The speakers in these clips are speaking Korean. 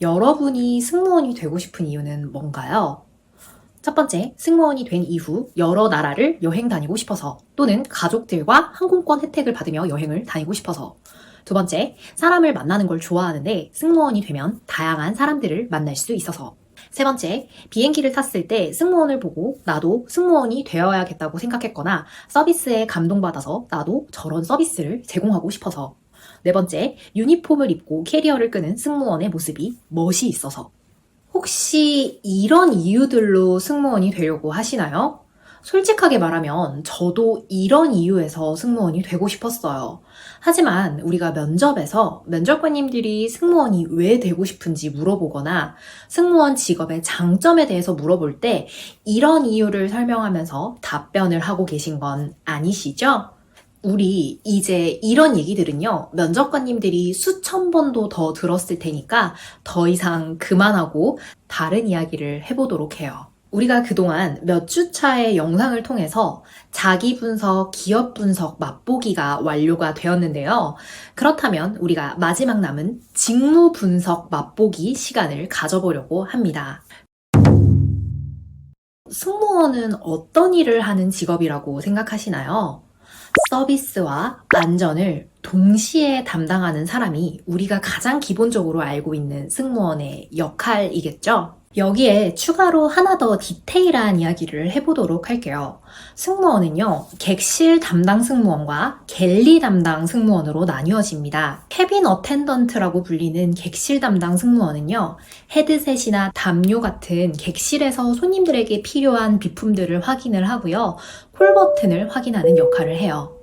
여러분이 승무원이 되고 싶은 이유는 뭔가요? 첫 번째, 승무원이 된 이후 여러 나라를 여행 다니고 싶어서 또는 가족들과 항공권 혜택을 받으며 여행을 다니고 싶어서. 두 번째, 사람을 만나는 걸 좋아하는데 승무원이 되면 다양한 사람들을 만날 수 있어서. 세 번째, 비행기를 탔을 때 승무원을 보고 나도 승무원이 되어야겠다고 생각했거나 서비스에 감동받아서 나도 저런 서비스를 제공하고 싶어서. 네 번째, 유니폼을 입고 캐리어를 끄는 승무원의 모습이 멋이 있어서. 혹시 이런 이유들로 승무원이 되려고 하시나요? 솔직하게 말하면 저도 이런 이유에서 승무원이 되고 싶었어요. 하지만 우리가 면접에서 면접관님들이 승무원이 왜 되고 싶은지 물어보거나 승무원 직업의 장점에 대해서 물어볼 때 이런 이유를 설명하면서 답변을 하고 계신 건 아니시죠? 우리 이제 이런 얘기들은요, 면접관님들이 수천 번도 더 들었을 테니까 더 이상 그만하고 다른 이야기를 해보도록 해요. 우리가 그동안 몇 주차의 영상을 통해서 자기 분석, 기업 분석 맛보기가 완료가 되었는데요. 그렇다면 우리가 마지막 남은 직무 분석 맛보기 시간을 가져보려고 합니다. 승무원은 어떤 일을 하는 직업이라고 생각하시나요? 서비스와 안전을 동시에 담당하는 사람이 우리가 가장 기본적으로 알고 있는 승무원의 역할이겠죠? 여기에 추가로 하나 더 디테일한 이야기를 해보도록 할게요. 승무원은요, 객실 담당 승무원과 갤리 담당 승무원으로 나뉘어집니다. 캐빈 어텐던트라고 불리는 객실 담당 승무원은요, 헤드셋이나 담요 같은 객실에서 손님들에게 필요한 비품들을 확인을 하고요, 콜 버튼을 확인하는 역할을 해요.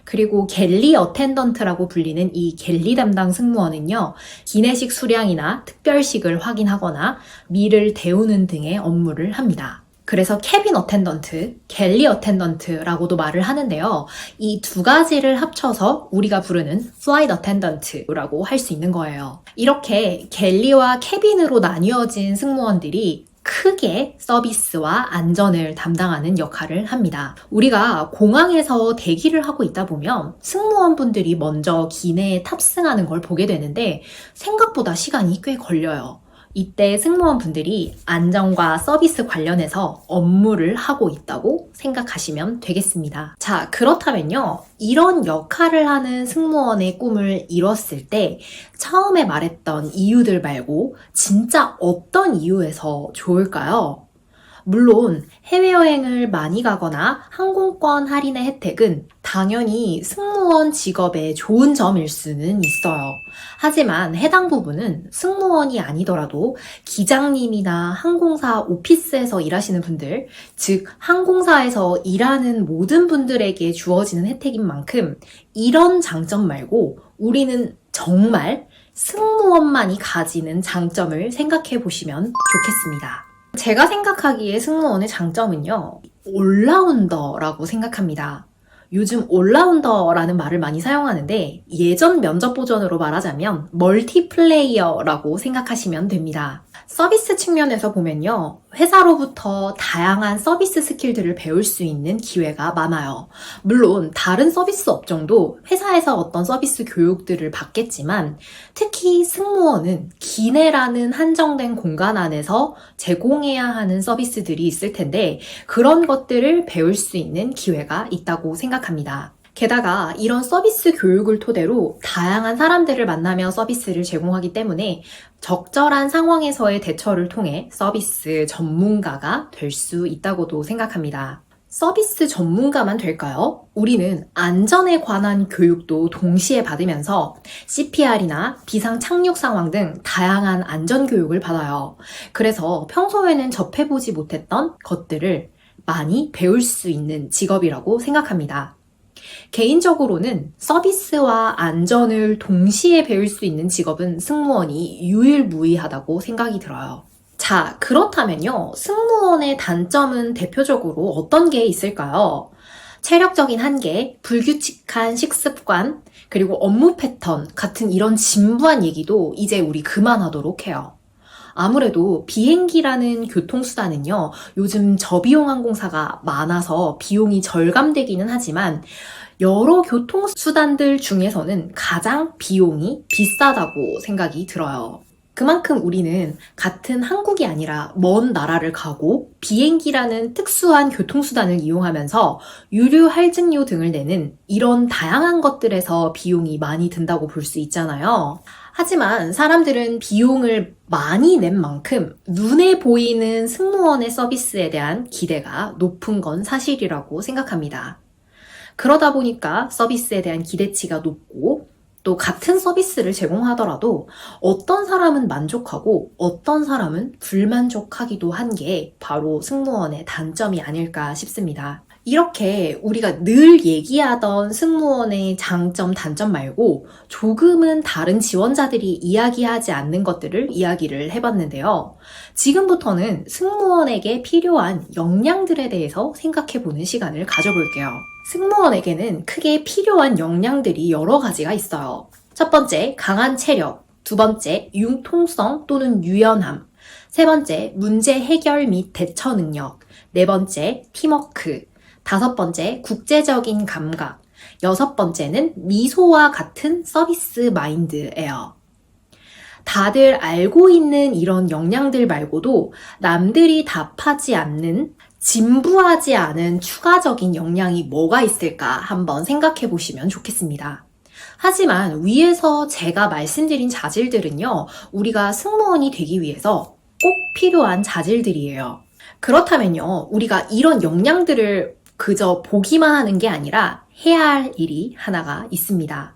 그리고 갤리 어텐던트라고 불리는 이 갤리 담당 승무원은요, 기내식 수량이나 특별식을 확인하거나 미를 데우는 등의 업무를 합니다. 그래서 캐빈 어텐던트, 갤리 어텐던트라고도 말을 하는데요. 이 두 가지를 합쳐서 우리가 부르는 플라이트 어텐던트라고 할 수 있는 거예요. 이렇게 갤리와 캐빈으로 나뉘어진 승무원들이 크게 서비스와 안전을 담당하는 역할을 합니다. 우리가 공항에서 대기를 하고 있다 보면 승무원분들이 먼저 기내에 탑승하는 걸 보게 되는데 생각보다 시간이 꽤 걸려요. 이때 승무원분들이 안전과 서비스 관련해서 업무를 하고 있다고 생각하시면 되겠습니다. 자, 그렇다면요. 이런 역할을 하는 승무원의 꿈을 이뤘을 때 처음에 말했던 이유들 말고 진짜 어떤 이유에서 좋을까요? 물론 해외여행을 많이 가거나 항공권 할인의 혜택은 당연히 승무원 직업의 좋은 점일 수는 있어요. 하지만 해당 부분은 승무원이 아니더라도 기장님이나 항공사 오피스에서 일하시는 분들, 즉 항공사에서 일하는 모든 분들에게 주어지는 혜택인 만큼 이런 장점 말고 우리는 정말 승무원만이 가지는 장점을 생각해 보시면 좋겠습니다. 제가 생각하기에 승무원의 장점은요, 올라운더라고 생각합니다. 요즘 올라운더라는 말을 많이 사용하는데 예전 면접 버전으로 말하자면 멀티플레이어라고 생각하시면 됩니다. 서비스 측면에서 보면요, 회사로부터 다양한 서비스 스킬들을 배울 수 있는 기회가 많아요. 물론 다른 서비스 업종도 회사에서 어떤 서비스 교육들을 받겠지만 특히 승무원은 기내라는 한정된 공간 안에서 제공해야 하는 서비스들이 있을 텐데 그런 것들을 배울 수 있는 기회가 있다고 생각합니다. 게다가 이런 서비스 교육을 토대로 다양한 사람들을 만나며 서비스를 제공하기 때문에 적절한 상황에서의 대처를 통해 서비스 전문가가 될 수 있다고도 생각합니다. 서비스 전문가만 될까요? 우리는 안전에 관한 교육도 동시에 받으면서 CPR이나 비상 착륙 상황 등 다양한 안전 교육을 받아요. 그래서 평소에는 접해보지 못했던 것들을 많이 배울 수 있는 직업이라고 생각합니다. 개인적으로는 서비스와 안전을 동시에 배울 수 있는 직업은 승무원이 유일무이하다고 생각이 들어요. 자, 그렇다면요. 승무원의 단점은 대표적으로 어떤 게 있을까요? 체력적인 한계, 불규칙한 식습관, 그리고 업무 패턴 같은 이런 진부한 얘기도 이제 우리 그만하도록 해요. 아무래도 비행기라는 교통수단은요, 요즘 저비용 항공사가 많아서 비용이 절감되기는 하지만 여러 교통수단들 중에서는 가장 비용이 비싸다고 생각이 들어요. 그만큼 우리는 같은 한국이 아니라 먼 나라를 가고 비행기라는 특수한 교통수단을 이용하면서 유류 할증료 등을 내는 이런 다양한 것들에서 비용이 많이 든다고 볼 수 있잖아요. 하지만 사람들은 비용을 많이 낸 만큼 눈에 보이는 승무원의 서비스에 대한 기대가 높은 건 사실이라고 생각합니다. 그러다 보니까 서비스에 대한 기대치가 높고 또 같은 서비스를 제공하더라도 어떤 사람은 만족하고 어떤 사람은 불만족하기도 한 게 바로 승무원의 단점이 아닐까 싶습니다. 이렇게 우리가 늘 얘기하던 승무원의 장점, 단점 말고 조금은 다른 지원자들이 이야기하지 않는 것들을 이야기를 해봤는데요. 지금부터는 승무원에게 필요한 역량들에 대해서 생각해보는 시간을 가져볼게요. 승무원에게는 크게 필요한 역량들이 여러 가지가 있어요. 첫 번째, 강한 체력. 두 번째, 융통성 또는 유연함. 세 번째, 문제 해결 및 대처 능력. 네 번째, 팀워크. 다섯 번째, 국제적인 감각. 여섯 번째는 미소와 같은 서비스 마인드예요. 다들 알고 있는 이런 역량들 말고도 남들이 답하지 않는, 진부하지 않은 추가적인 역량이 뭐가 있을까 한번 생각해 보시면 좋겠습니다. 하지만 위에서 제가 말씀드린 자질들은요, 우리가 승무원이 되기 위해서 꼭 필요한 자질들이에요. 그렇다면요, 우리가 이런 역량들을 그저 보기만 하는 게 아니라 해야 할 일이 하나가 있습니다.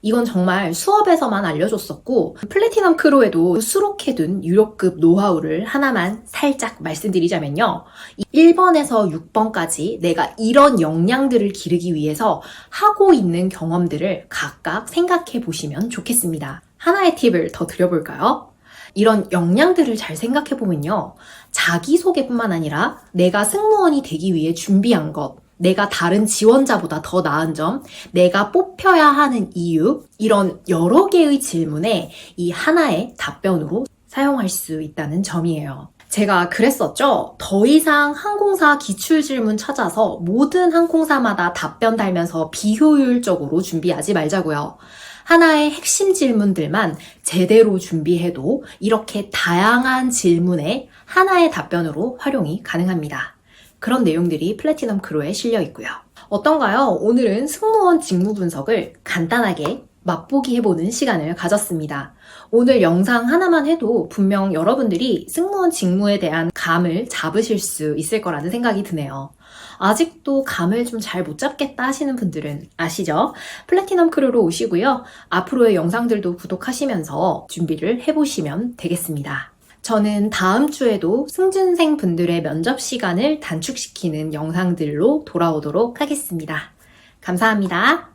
이건 정말 수업에서만 알려줬었고 플래티넘 크루에도 수록해둔 유료급 노하우를 하나만 살짝 말씀드리자면요. 1번에서 6번까지 내가 이런 역량들을 기르기 위해서 하고 있는 경험들을 각각 생각해 보시면 좋겠습니다. 하나의 팁을 더 드려볼까요? 이런 역량들을 잘 생각해보면요. 자기소개뿐만 아니라 내가 승무원이 되기 위해 준비한 것, 내가 다른 지원자보다 더 나은 점, 내가 뽑혀야 하는 이유, 이런 여러 개의 질문에 이 하나의 답변으로 사용할 수 있다는 점이에요. 제가 그랬었죠? 더 이상 항공사 기출질문 찾아서 모든 항공사마다 답변 달면서 비효율적으로 준비하지 말자고요. 하나의 핵심 질문들만 제대로 준비해도 이렇게 다양한 질문에 하나의 답변으로 활용이 가능합니다. 그런 내용들이 플래티넘 크루에 실려 있고요. 어떤가요? 오늘은 승무원 직무 분석을 간단하게 맛보기 해보는 시간을 가졌습니다. 오늘 영상 하나만 해도 분명 여러분들이 승무원 직무에 대한 감을 잡으실 수 있을 거라는 생각이 드네요. 아직도 감을 좀 잘 못 잡겠다 하시는 분들은 아시죠? 플래티넘 크루로 오시고요. 앞으로의 영상들도 구독하시면서 준비를 해보시면 되겠습니다. 저는 다음 주에도 승준생 분들의 면접 시간을 단축시키는 영상들로 돌아오도록 하겠습니다. 감사합니다.